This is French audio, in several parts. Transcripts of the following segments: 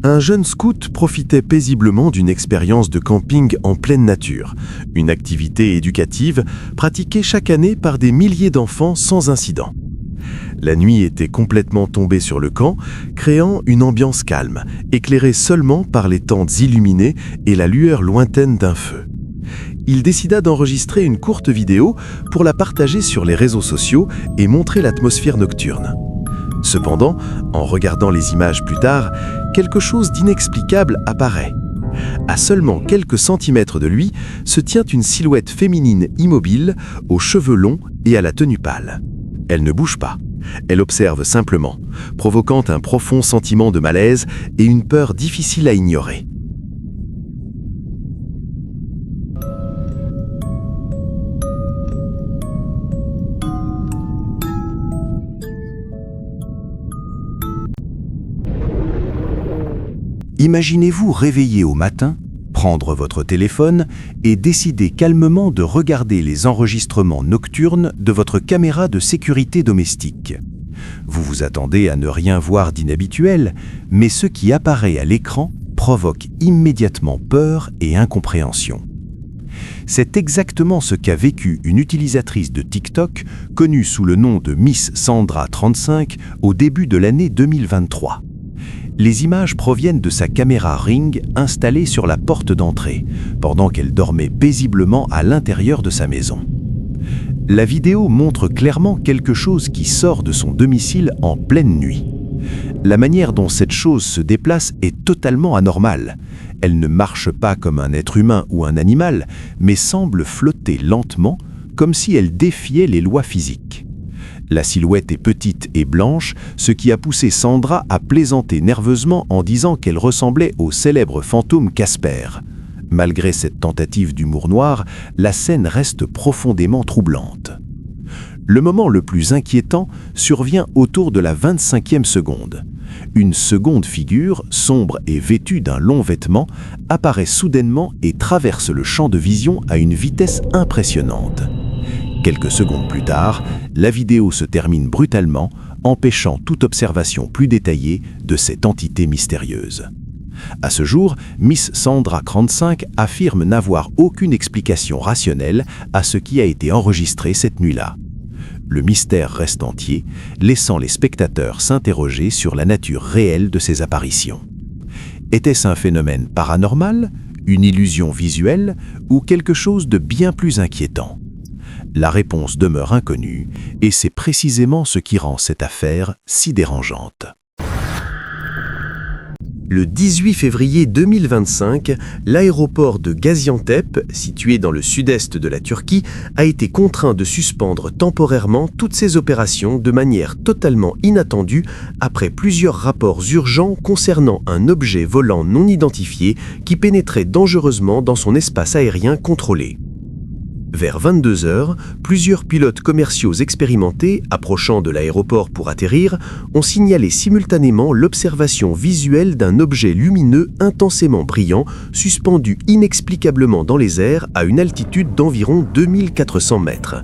Un jeune scout profitait paisiblement d'une expérience de camping en pleine nature, une activité éducative pratiquée chaque année par des milliers d'enfants sans incident. La nuit était complètement tombée sur le camp, créant une ambiance calme, éclairée seulement par les tentes illuminées et la lueur lointaine d'un feu. Il décida d'enregistrer une courte vidéo pour la partager sur les réseaux sociaux et montrer l'atmosphère nocturne. Cependant, en regardant les images plus tard, quelque chose d'inexplicable apparaît. À seulement quelques centimètres de lui se tient une silhouette féminine immobile, aux cheveux longs et à la tenue pâle. Elle ne bouge pas. Elle observe simplement, provoquant un profond sentiment de malaise et une peur difficile à ignorer. Imaginez-vous réveiller au matin, prendre votre téléphone et décider calmement de regarder les enregistrements nocturnes de votre caméra de sécurité domestique. Vous vous attendez à ne rien voir d'inhabituel, mais ce qui apparaît à l'écran provoque immédiatement peur et incompréhension. C'est exactement ce qu'a vécu une utilisatrice de TikTok connue sous le nom de Miss Sandra 35 au début de l'année 2023. Les images proviennent de sa caméra Ring installée sur la porte d'entrée, pendant qu'elle dormait paisiblement à l'intérieur de sa maison. La vidéo montre clairement quelque chose qui sort de son domicile en pleine nuit. La manière dont cette chose se déplace est totalement anormale. Elle ne marche pas comme un être humain ou un animal, mais semble flotter lentement, comme si elle défiait les lois physiques. La silhouette est petite et blanche, ce qui a poussé Sandra à plaisanter nerveusement en disant qu'elle ressemblait au célèbre fantôme Casper. Malgré cette tentative d'humour noir, la scène reste profondément troublante. Le moment le plus inquiétant survient autour de la 25e seconde. Une seconde figure, sombre et vêtue d'un long vêtement, apparaît soudainement et traverse le champ de vision à une vitesse impressionnante. Quelques secondes plus tard, la vidéo se termine brutalement, empêchant toute observation plus détaillée de cette entité mystérieuse. À ce jour, Miss Sandra 35 affirme n'avoir aucune explication rationnelle à ce qui a été enregistré cette nuit-là. Le mystère reste entier, laissant les spectateurs s'interroger sur la nature réelle de ces apparitions. Était-ce un phénomène paranormal, une illusion visuelle ou quelque chose de bien plus inquiétant ? La réponse demeure inconnue et c'est précisément ce qui rend cette affaire si dérangeante. Le 18 février 2025, l'aéroport de Gaziantep, situé dans le sud-est de la Turquie, a été contraint de suspendre temporairement toutes ses opérations de manière totalement inattendue après plusieurs rapports urgents concernant un objet volant non identifié qui pénétrait dangereusement dans son espace aérien contrôlé. Vers 22 h, plusieurs pilotes commerciaux expérimentés, approchant de l'aéroport pour atterrir, ont signalé simultanément l'observation visuelle d'un objet lumineux intensément brillant, suspendu inexplicablement dans les airs à une altitude d'environ 2400 mètres.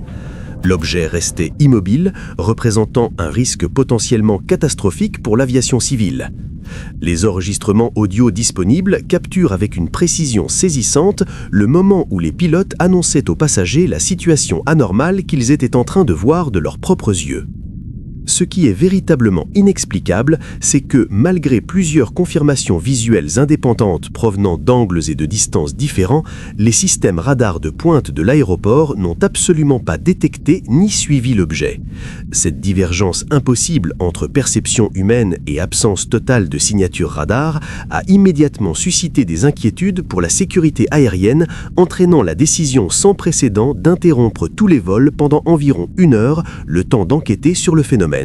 L'objet restait immobile, représentant un risque potentiellement catastrophique pour l'aviation civile. Les enregistrements audio disponibles capturent avec une précision saisissante le moment où les pilotes annonçaient aux passagers la situation anormale qu'ils étaient en train de voir de leurs propres yeux. Ce qui est véritablement inexplicable, c'est que, malgré plusieurs confirmations visuelles indépendantes provenant d'angles et de distances différents, les systèmes radars de pointe de l'aéroport n'ont absolument pas détecté ni suivi l'objet. Cette divergence impossible entre perception humaine et absence totale de signature radar a immédiatement suscité des inquiétudes pour la sécurité aérienne, entraînant la décision sans précédent d'interrompre tous les vols pendant environ 1 heure, le temps d'enquêter sur le phénomène.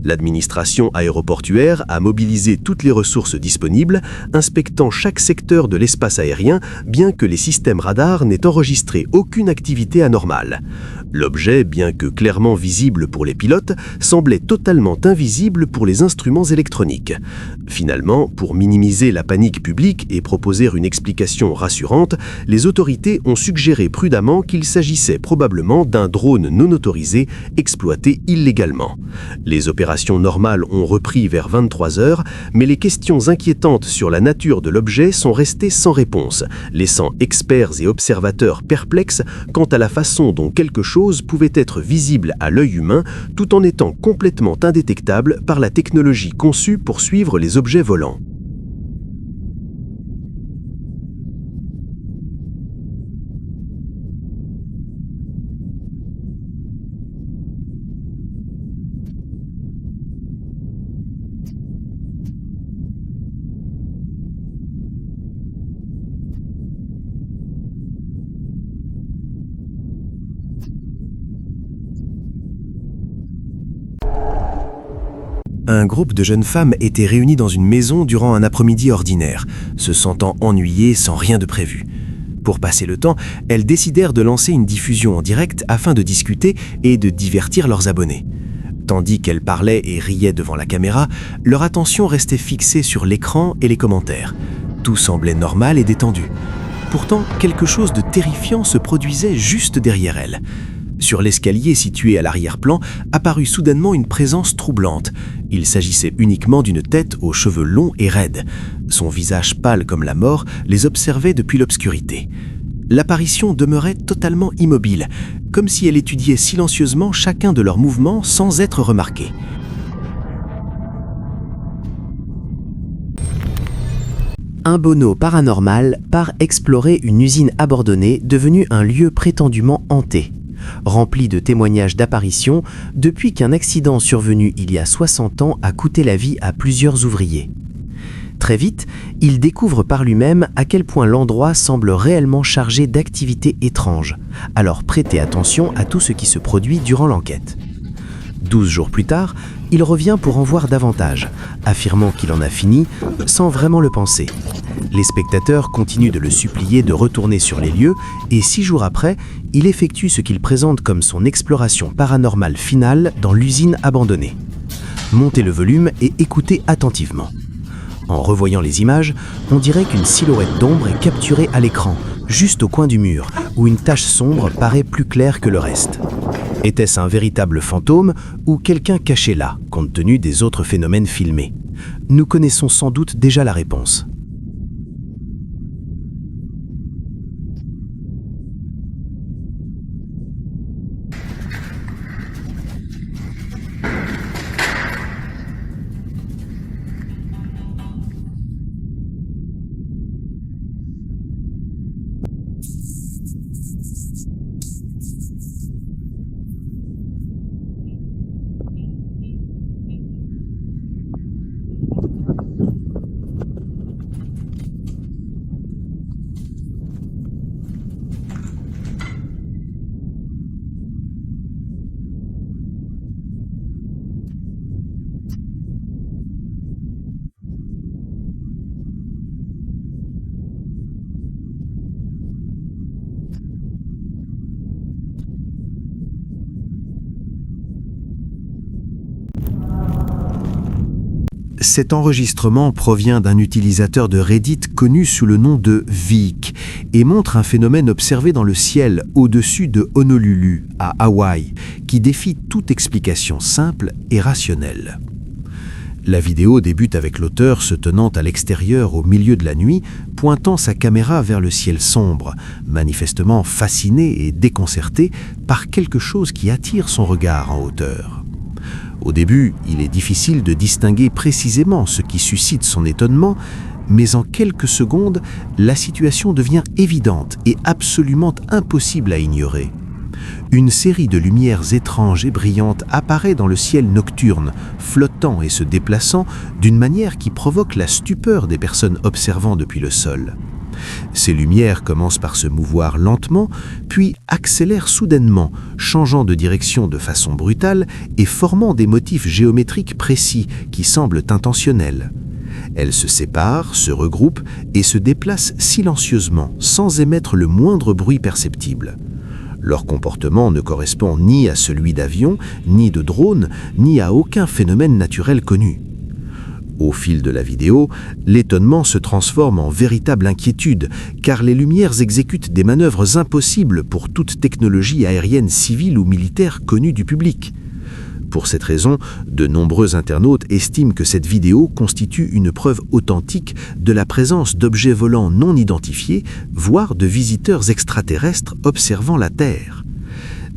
L'administration aéroportuaire a mobilisé toutes les ressources disponibles, inspectant chaque secteur de l'espace aérien, bien que les systèmes radars n'aient enregistré aucune activité anormale. L'objet, bien que clairement visible pour les pilotes, semblait totalement invisible pour les instruments électroniques. Finalement, pour minimiser la panique publique et proposer une explication rassurante, les autorités ont suggéré prudemment qu'il s'agissait probablement d'un drone non autorisé exploité illégalement. Les opérations normales ont repris vers 23 heures, mais les questions inquiétantes sur la nature de l'objet sont restées sans réponse, laissant experts et observateurs perplexes quant à la façon dont quelque chose pouvait être visible à l'œil humain tout en étant complètement indétectable par la technologie conçue pour suivre les objets volants. Un groupe de jeunes femmes était réuni dans une maison durant un après-midi ordinaire, se sentant ennuyées sans rien de prévu. Pour passer le temps, elles décidèrent de lancer une diffusion en direct afin de discuter et de divertir leurs abonnés. Tandis qu'elles parlaient et riaient devant la caméra, leur attention restait fixée sur l'écran et les commentaires. Tout semblait normal et détendu. Pourtant, quelque chose de terrifiant se produisait juste derrière elles. Sur l'escalier situé à l'arrière-plan apparut soudainement une présence troublante. Il s'agissait uniquement d'une tête aux cheveux longs et raides. Son visage pâle comme la mort les observait depuis l'obscurité. L'apparition demeurait totalement immobile, comme si elle étudiait silencieusement chacun de leurs mouvements sans être remarquée. Un bono paranormal part explorer une usine abandonnée devenue un lieu prétendument hanté, rempli de témoignages d'apparitions depuis qu'un accident survenu il y a 60 ans a coûté la vie à plusieurs ouvriers. Très vite, il découvre par lui-même à quel point l'endroit semble réellement chargé d'activités étranges, alors prêtez attention à tout ce qui se produit durant l'enquête. 12 jours plus tard, il revient pour en voir davantage, affirmant qu'il en a fini sans vraiment le penser. Les spectateurs continuent de le supplier de retourner sur les lieux et 6 jours après, il effectue ce qu'il présente comme son exploration paranormale finale dans l'usine abandonnée. Montez le volume et écoutez attentivement. En revoyant les images, on dirait qu'une silhouette d'ombre est capturée à l'écran, juste au coin du mur, où une tache sombre paraît plus claire que le reste. Était-ce un véritable fantôme ou quelqu'un caché là, compte tenu des autres phénomènes filmés? Nous connaissons sans doute déjà la réponse. Cet enregistrement provient d'un utilisateur de Reddit connu sous le nom de Vic et montre un phénomène observé dans le ciel au-dessus de Honolulu, à Hawaï, qui défie toute explication simple et rationnelle. La vidéo débute avec l'auteur se tenant à l'extérieur au milieu de la nuit, pointant sa caméra vers le ciel sombre, manifestement fasciné et déconcerté par quelque chose qui attire son regard en hauteur. Au début, il est difficile de distinguer précisément ce qui suscite son étonnement, mais en quelques secondes, la situation devient évidente et absolument impossible à ignorer. Une série de lumières étranges et brillantes apparaît dans le ciel nocturne, flottant et se déplaçant d'une manière qui provoque la stupeur des personnes observant depuis le sol. Ces lumières commencent par se mouvoir lentement, puis accélèrent soudainement, changeant de direction de façon brutale et formant des motifs géométriques précis qui semblent intentionnels. Elles se séparent, se regroupent et se déplacent silencieusement, sans émettre le moindre bruit perceptible. Leur comportement ne correspond ni à celui d'avions, ni de drones, ni à aucun phénomène naturel connu. Au fil de la vidéo, l'étonnement se transforme en véritable inquiétude, car les lumières exécutent des manœuvres impossibles pour toute technologie aérienne civile ou militaire connue du public. Pour cette raison, de nombreux internautes estiment que cette vidéo constitue une preuve authentique de la présence d'objets volants non identifiés, voire de visiteurs extraterrestres observant la Terre.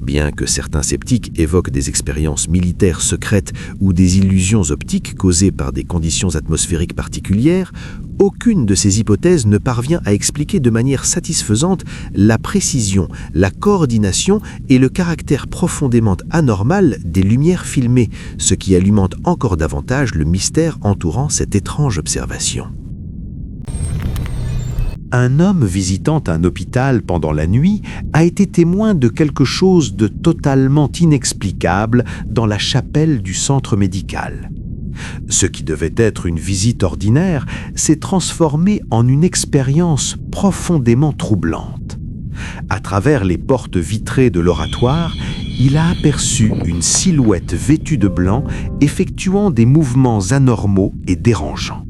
Bien que certains sceptiques évoquent des expériences militaires secrètes ou des illusions optiques causées par des conditions atmosphériques particulières, aucune de ces hypothèses ne parvient à expliquer de manière satisfaisante la précision, la coordination et le caractère profondément anormal des lumières filmées, ce qui alimente encore davantage le mystère entourant cette étrange observation. Un homme visitant un hôpital pendant la nuit a été témoin de quelque chose de totalement inexplicable dans la chapelle du centre médical. Ce qui devait être une visite ordinaire s'est transformé en une expérience profondément troublante. À travers les portes vitrées de l'oratoire, il a aperçu une silhouette vêtue de blanc effectuant des mouvements anormaux et dérangeants.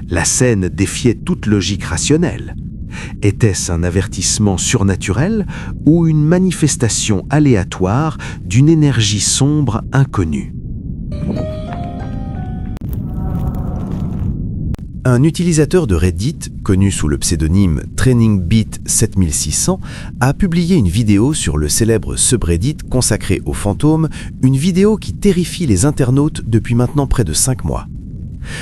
La scène défiait toute logique rationnelle. Était-ce un avertissement surnaturel ou une manifestation aléatoire d'une énergie sombre inconnue? Un utilisateur de Reddit, connu sous le pseudonyme TrainingBeat7600, a publié une vidéo sur le célèbre subreddit consacré aux fantômes, une vidéo qui terrifie les internautes depuis maintenant près de 5 mois.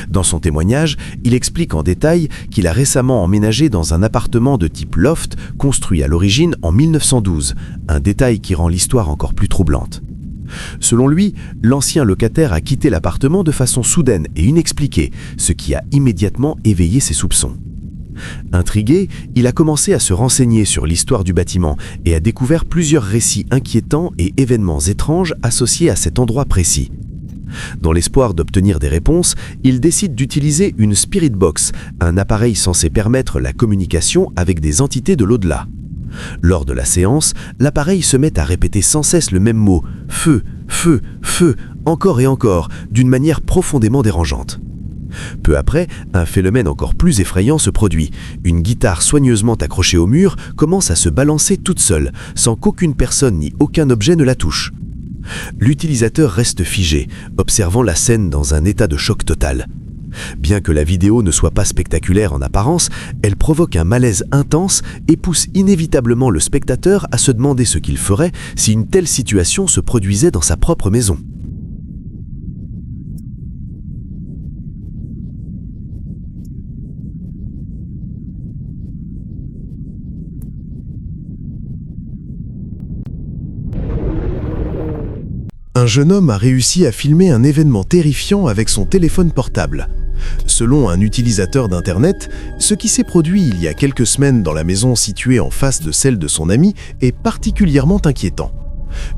Dans son témoignage, il explique en détail qu'il a récemment emménagé dans un appartement de type loft construit à l'origine en 1912, un détail qui rend l'histoire encore plus troublante. Selon lui, l'ancien locataire a quitté l'appartement de façon soudaine et inexpliquée, ce qui a immédiatement éveillé ses soupçons. Intrigué, il a commencé à se renseigner sur l'histoire du bâtiment et a découvert plusieurs récits inquiétants et événements étranges associés à cet endroit précis. Dans l'espoir d'obtenir des réponses, il décide d'utiliser une Spirit Box, un appareil censé permettre la communication avec des entités de l'au-delà. Lors de la séance, l'appareil se met à répéter sans cesse le même mot « feu, feu, feu », encore et encore, d'une manière profondément dérangeante. Peu après, un phénomène encore plus effrayant se produit. Une guitare soigneusement accrochée au mur commence à se balancer toute seule, sans qu'aucune personne ni aucun objet ne la touche. L'utilisateur reste figé, observant la scène dans un état de choc total. Bien que la vidéo ne soit pas spectaculaire en apparence, elle provoque un malaise intense et pousse inévitablement le spectateur à se demander ce qu'il ferait si une telle situation se produisait dans sa propre maison. Un jeune homme a réussi à filmer un événement terrifiant avec son téléphone portable. Selon un utilisateur d'Internet, ce qui s'est produit il y a quelques semaines dans la maison située en face de celle de son ami est particulièrement inquiétant.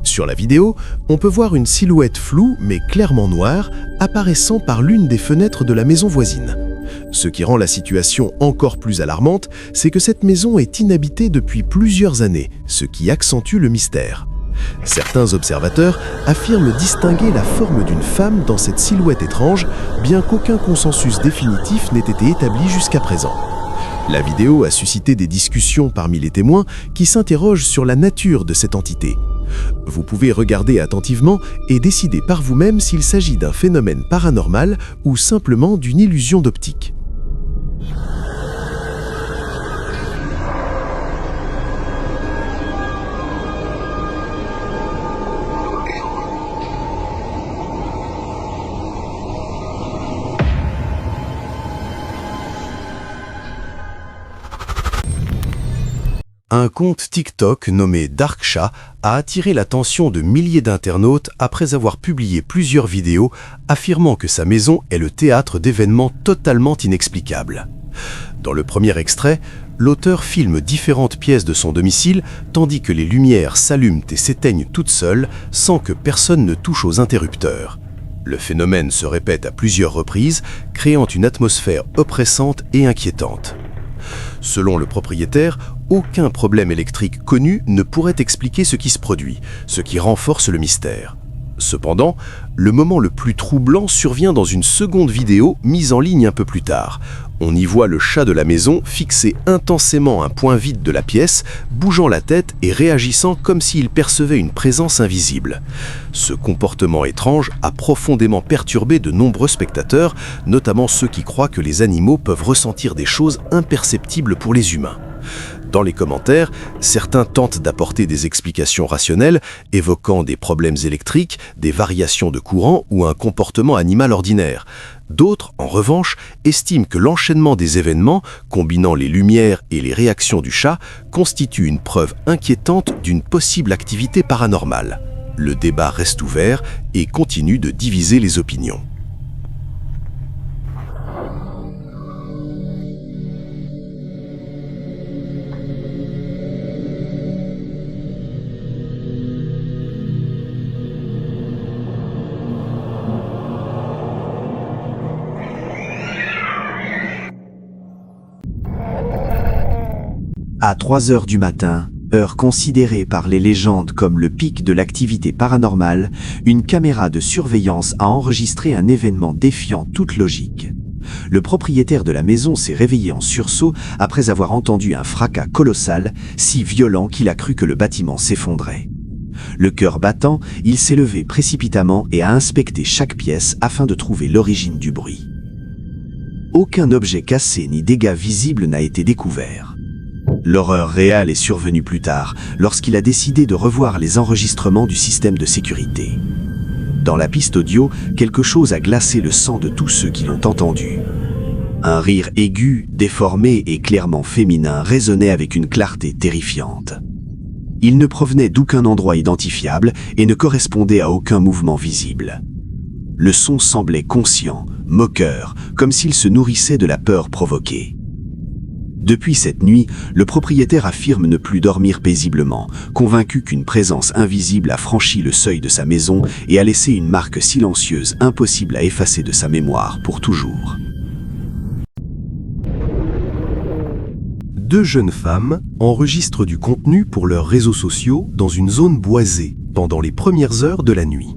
Sur la vidéo, on peut voir une silhouette floue mais clairement noire apparaissant par l'une des fenêtres de la maison voisine. Ce qui rend la situation encore plus alarmante, c'est que cette maison est inhabitée depuis plusieurs années, ce qui accentue le mystère. Certains observateurs affirment distinguer la forme d'une femme dans cette silhouette étrange, bien qu'aucun consensus définitif n'ait été établi jusqu'à présent. La vidéo a suscité des discussions parmi les témoins qui s'interrogent sur la nature de cette entité. Vous pouvez regarder attentivement et décider par vous-même s'il s'agit d'un phénomène paranormal ou simplement d'une illusion d'optique. Un compte TikTok nommé Darksha a attiré l'attention de milliers d'internautes après avoir publié plusieurs vidéos affirmant que sa maison est le théâtre d'événements totalement inexplicables. Dans le premier extrait, l'auteur filme différentes pièces de son domicile tandis que les lumières s'allument et s'éteignent toutes seules sans que personne ne touche aux interrupteurs. Le phénomène se répète à plusieurs reprises, créant une atmosphère oppressante et inquiétante. Selon le propriétaire, Aucun problème électrique connu ne pourrait expliquer ce qui se produit, ce qui renforce le mystère. Cependant, le moment le plus troublant survient dans une seconde vidéo mise en ligne un peu plus tard. On y voit le chat de la maison fixer intensément un point vide de la pièce, bougeant la tête et réagissant comme s'il percevait une présence invisible. Ce comportement étrange a profondément perturbé de nombreux spectateurs, notamment ceux qui croient que les animaux peuvent ressentir des choses imperceptibles pour les humains. Dans les commentaires, certains tentent d'apporter des explications rationnelles, évoquant des problèmes électriques, des variations de courant ou un comportement animal ordinaire. D'autres, en revanche, estiment que l'enchaînement des événements, combinant les lumières et les réactions du chat, constitue une preuve inquiétante d'une possible activité paranormale. Le débat reste ouvert et continue de diviser les opinions. À 3 heures du matin, heure considérée par les légendes comme le pic de l'activité paranormale, une caméra de surveillance a enregistré un événement défiant toute logique. Le propriétaire de la maison s'est réveillé en sursaut après avoir entendu un fracas colossal, si violent qu'il a cru que le bâtiment s'effondrait. Le cœur battant, il s'est levé précipitamment et a inspecté chaque pièce afin de trouver l'origine du bruit. Aucun objet cassé ni dégâts visibles n'a été découvert. L'horreur réelle est survenue plus tard, lorsqu'il a décidé de revoir les enregistrements du système de sécurité. Dans la piste audio, quelque chose a glacé le sang de tous ceux qui l'ont entendu. Un rire aigu, déformé et clairement féminin résonnait avec une clarté terrifiante. Il ne provenait d'aucun endroit identifiable et ne correspondait à aucun mouvement visible. Le son semblait conscient, moqueur, comme s'il se nourrissait de la peur provoquée. Depuis cette nuit, le propriétaire affirme ne plus dormir paisiblement, convaincu qu'une présence invisible a franchi le seuil de sa maison et a laissé une marque silencieuse impossible à effacer de sa mémoire pour toujours. Deux jeunes femmes enregistrent du contenu pour leurs réseaux sociaux dans une zone boisée pendant les premières heures de la nuit.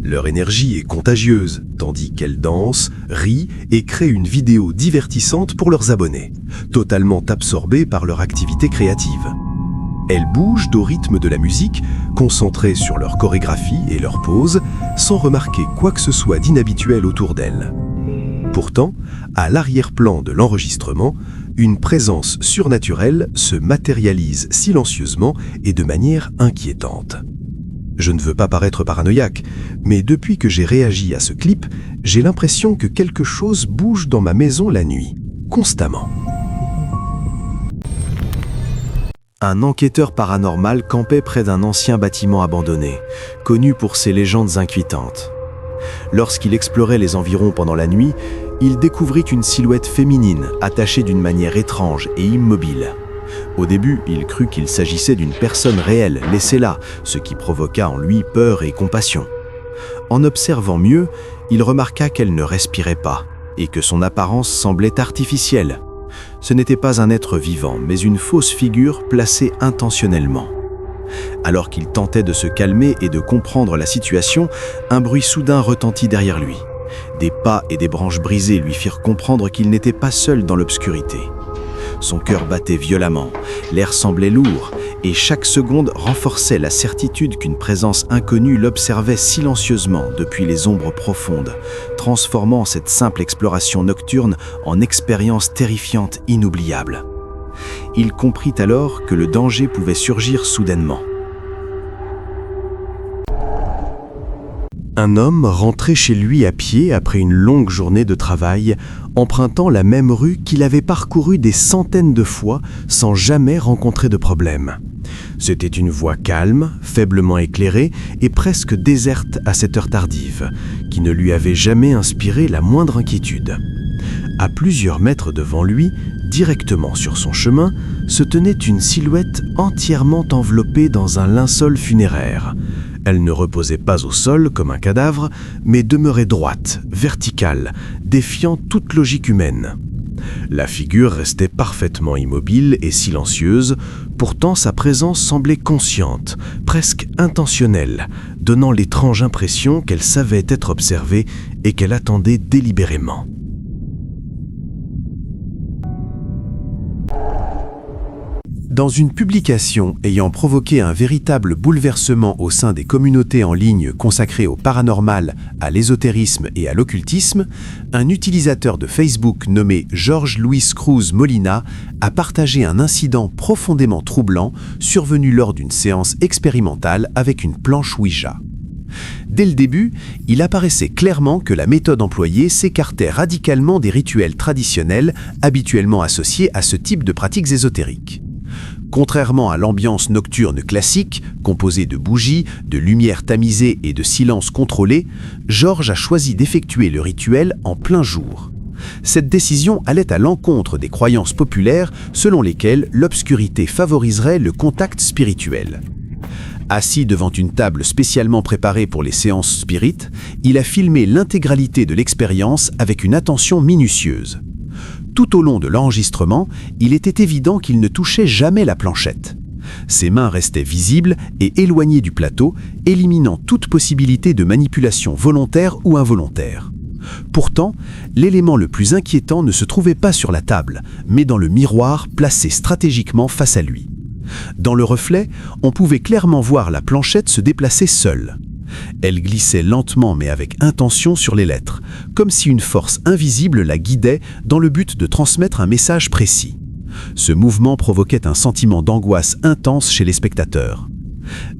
Leur énergie est contagieuse, tandis qu'elles dansent, rient et créent une vidéo divertissante pour leurs abonnés, totalement absorbés par leur activité créative. Elles bougent au rythme de la musique, concentrées sur leur chorégraphie et leur pose, sans remarquer quoi que ce soit d'inhabituel autour d'elles. Pourtant, à l'arrière-plan de l'enregistrement, une présence surnaturelle se matérialise silencieusement et de manière inquiétante. Je ne veux pas paraître paranoïaque, mais depuis que j'ai réagi à ce clip, j'ai l'impression que quelque chose bouge dans ma maison la nuit, constamment. Un enquêteur paranormal campait près d'un ancien bâtiment abandonné, connu pour ses légendes inquiétantes. Lorsqu'il explorait les environs pendant la nuit, il découvrit une silhouette féminine attachée d'une manière étrange et immobile. Au début, il crut qu'il s'agissait d'une personne réelle laissée là, ce qui provoqua en lui peur et compassion. En observant mieux, il remarqua qu'elle ne respirait pas et que son apparence semblait artificielle. Ce n'était pas un être vivant, mais une fausse figure placée intentionnellement. Alors qu'il tentait de se calmer et de comprendre la situation, un bruit soudain retentit derrière lui. Des pas et des branches brisées lui firent comprendre qu'il n'était pas seul dans l'obscurité. Son cœur battait violemment, l'air semblait lourd, et chaque seconde renforçait la certitude qu'une présence inconnue l'observait silencieusement depuis les ombres profondes, transformant cette simple exploration nocturne en expérience terrifiante inoubliable. Il comprit alors que le danger pouvait surgir soudainement. Un homme rentrait chez lui à pied après une longue journée de travail, empruntant la même rue qu'il avait parcourue des centaines de fois sans jamais rencontrer de problème. C'était une voie calme, faiblement éclairée et presque déserte à cette heure tardive, qui ne lui avait jamais inspiré la moindre inquiétude. À plusieurs mètres devant lui, directement sur son chemin, se tenait une silhouette entièrement enveloppée dans un linceul funéraire. Elle ne reposait pas au sol comme un cadavre, mais demeurait droite, verticale, défiant toute logique humaine. La figure restait parfaitement immobile et silencieuse, pourtant sa présence semblait consciente, presque intentionnelle, donnant l'étrange impression qu'elle savait être observée et qu'elle attendait délibérément. Dans une publication ayant provoqué un véritable bouleversement au sein des communautés en ligne consacrées au paranormal, à l'ésotérisme et à l'occultisme, un utilisateur de Facebook nommé Jorge Luis Cruz Molina a partagé un incident profondément troublant survenu lors d'une séance expérimentale avec une planche Ouija. Dès le début, il apparaissait clairement que la méthode employée s'écartait radicalement des rituels traditionnels habituellement associés à ce type de pratiques ésotériques. Contrairement à l'ambiance nocturne classique, composée de bougies, de lumière tamisée et de silence contrôlé, Georges a choisi d'effectuer le rituel en plein jour. Cette décision allait à l'encontre des croyances populaires selon lesquelles l'obscurité favoriserait le contact spirituel. Assis devant une table spécialement préparée pour les séances spirites, il a filmé l'intégralité de l'expérience avec une attention minutieuse. Tout au long de l'enregistrement, il était évident qu'il ne touchait jamais la planchette. Ses mains restaient visibles et éloignées du plateau, éliminant toute possibilité de manipulation volontaire ou involontaire. Pourtant, l'élément le plus inquiétant ne se trouvait pas sur la table, mais dans le miroir placé stratégiquement face à lui. Dans le reflet, on pouvait clairement voir la planchette se déplacer seule. Elle glissait lentement mais avec intention sur les lettres, comme si une force invisible la guidait dans le but de transmettre un message précis. Ce mouvement provoquait un sentiment d'angoisse intense chez les spectateurs.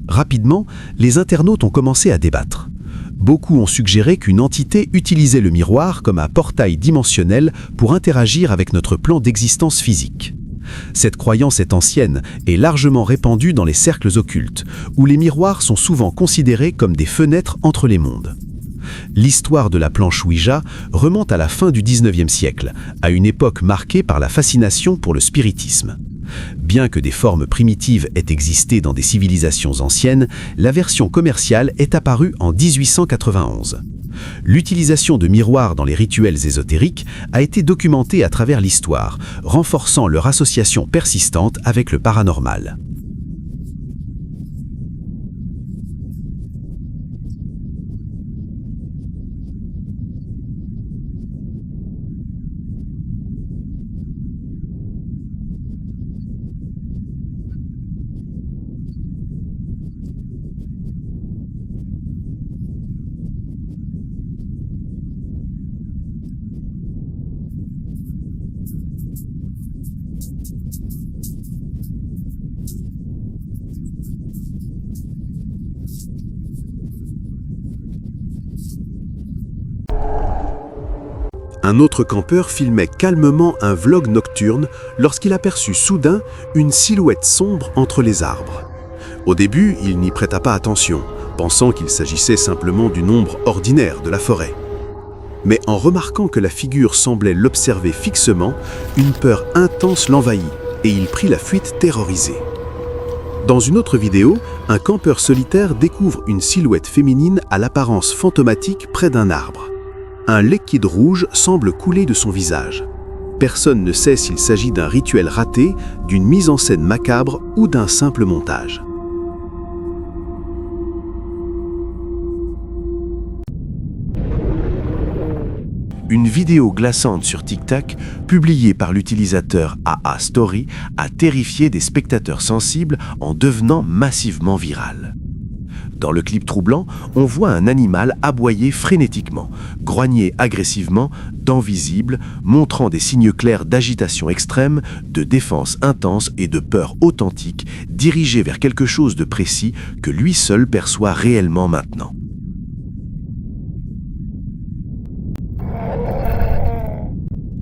Rapidement, les internautes ont commencé à débattre. Beaucoup ont suggéré qu'une entité utilisait le miroir comme un portail dimensionnel pour interagir avec notre plan d'existence physique. Cette croyance est ancienne et largement répandue dans les cercles occultes, où les miroirs sont souvent considérés comme des fenêtres entre les mondes. L'histoire de la planche Ouija remonte à la fin du XIXe siècle, à une époque marquée par la fascination pour le spiritisme. Bien que des formes primitives aient existé dans des civilisations anciennes, la version commerciale est apparue en 1891. L'utilisation de miroirs dans les rituels ésotériques a été documentée à travers l'histoire, renforçant leur association persistante avec le paranormal. Un autre campeur filmait calmement un vlog nocturne lorsqu'il aperçut soudain une silhouette sombre entre les arbres. Au début, il n'y prêta pas attention, pensant qu'il s'agissait simplement d'une ombre ordinaire de la forêt. Mais en remarquant que la figure semblait l'observer fixement, une peur intense l'envahit et il prit la fuite terrorisé. Dans une autre vidéo, un campeur solitaire découvre une silhouette féminine à l'apparence fantomatique près d'un arbre. Un liquide rouge semble couler de son visage. Personne ne sait s'il s'agit d'un rituel raté, d'une mise en scène macabre ou d'un simple montage. Une vidéo glaçante sur TikTok, publiée par l'utilisateur AA Story, a terrifié des spectateurs sensibles en devenant massivement virale. Dans le clip troublant, on voit un animal aboyer frénétiquement, grogner agressivement, dents visibles, montrant des signes clairs d'agitation extrême, de défense intense et de peur authentique, dirigé vers quelque chose de précis que lui seul perçoit réellement maintenant.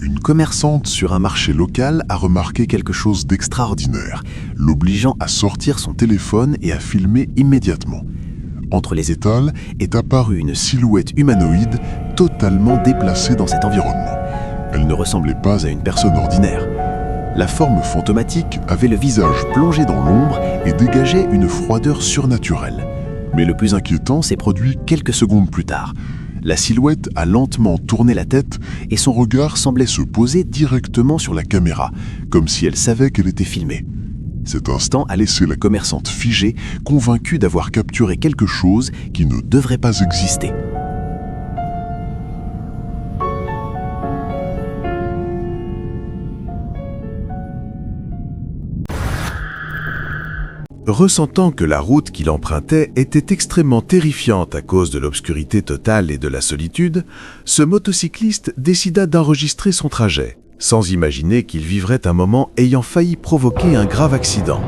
Une commerçante sur un marché local a remarqué quelque chose d'extraordinaire, l'obligeant à sortir son téléphone et à filmer immédiatement. Entre les étals est apparue une silhouette humanoïde totalement déplacée dans cet environnement. Elle ne ressemblait pas à une personne ordinaire. La forme fantomatique avait le visage plongé dans l'ombre et dégageait une froideur surnaturelle. Mais le plus inquiétant s'est produit quelques secondes plus tard. La silhouette a lentement tourné la tête et son regard semblait se poser directement sur la caméra, comme si elle savait qu'elle était filmée. Cet instant a laissé la commerçante figée, convaincue d'avoir capturé quelque chose qui ne devrait pas exister. Ressentant que la route qu'il empruntait était extrêmement terrifiante à cause de l'obscurité totale et de la solitude, ce motocycliste décida d'enregistrer son trajet, sans imaginer qu'il vivrait un moment ayant failli provoquer un grave accident.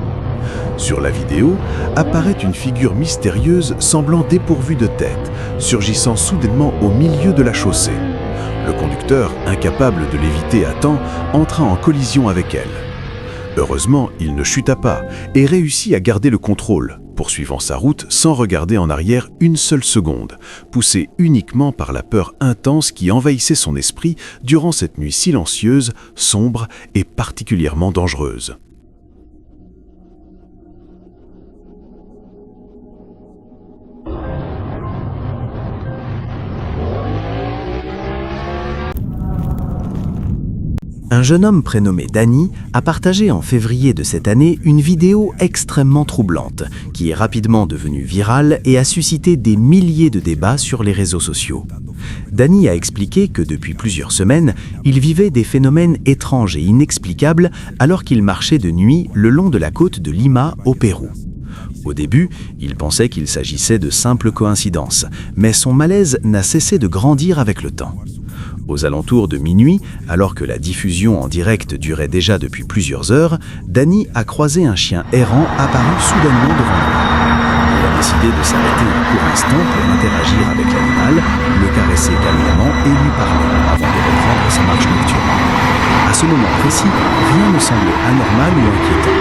Sur la vidéo, apparaît une figure mystérieuse semblant dépourvue de tête, surgissant soudainement au milieu de la chaussée. Le conducteur, incapable de l'éviter à temps, entra en collision avec elle. Heureusement, il ne chuta pas et réussit à garder le contrôle, poursuivant sa route sans regarder en arrière une seule seconde, poussé uniquement par la peur intense qui envahissait son esprit durant cette nuit silencieuse, sombre et particulièrement dangereuse. Un jeune homme prénommé Danny a partagé en février de cette année une vidéo extrêmement troublante, qui est rapidement devenue virale et a suscité des milliers de débats sur les réseaux sociaux. Danny a expliqué que depuis plusieurs semaines, il vivait des phénomènes étranges et inexplicables alors qu'il marchait de nuit le long de la côte de Lima au Pérou. Au début, il pensait qu'il s'agissait de simples coïncidences, mais son malaise n'a cessé de grandir avec le temps. Aux alentours de minuit, alors que la diffusion en direct durait déjà depuis plusieurs heures, Danny a croisé un chien errant apparu soudainement devant lui. Il a décidé de s'arrêter un court instant pour interagir avec l'animal, le caresser calmement et lui parler avant de reprendre sa marche nocturne. À ce moment précis, rien ne semblait anormal ou inquiétant.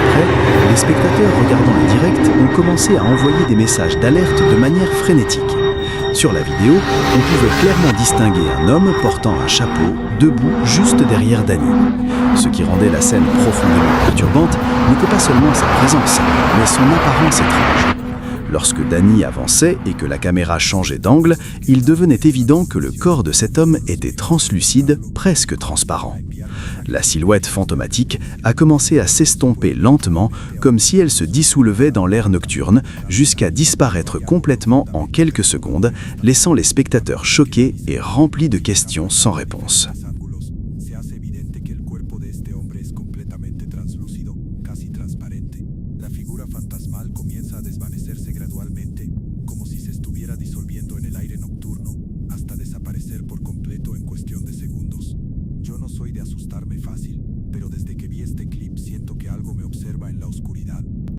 Après, les spectateurs regardant le direct ont commencé à envoyer des messages d'alerte de manière frénétique. Sur la vidéo, on pouvait clairement distinguer un homme portant un chapeau, debout juste derrière Danny. Ce qui rendait la scène profondément perturbante n'était pas seulement sa présence, mais son apparence étrange. Lorsque Danny avançait et que la caméra changeait d'angle, il devenait évident que le corps de cet homme était translucide, presque transparent. La silhouette fantomatique a commencé à s'estomper lentement, comme si elle se dissoulevait dans l'air nocturne, jusqu'à disparaître complètement en quelques secondes, laissant les spectateurs choqués et remplis de questions sans réponse. Yo no soy de asustarme fácil, pero desde que vi este clip siento que algo me observa en la oscuridad.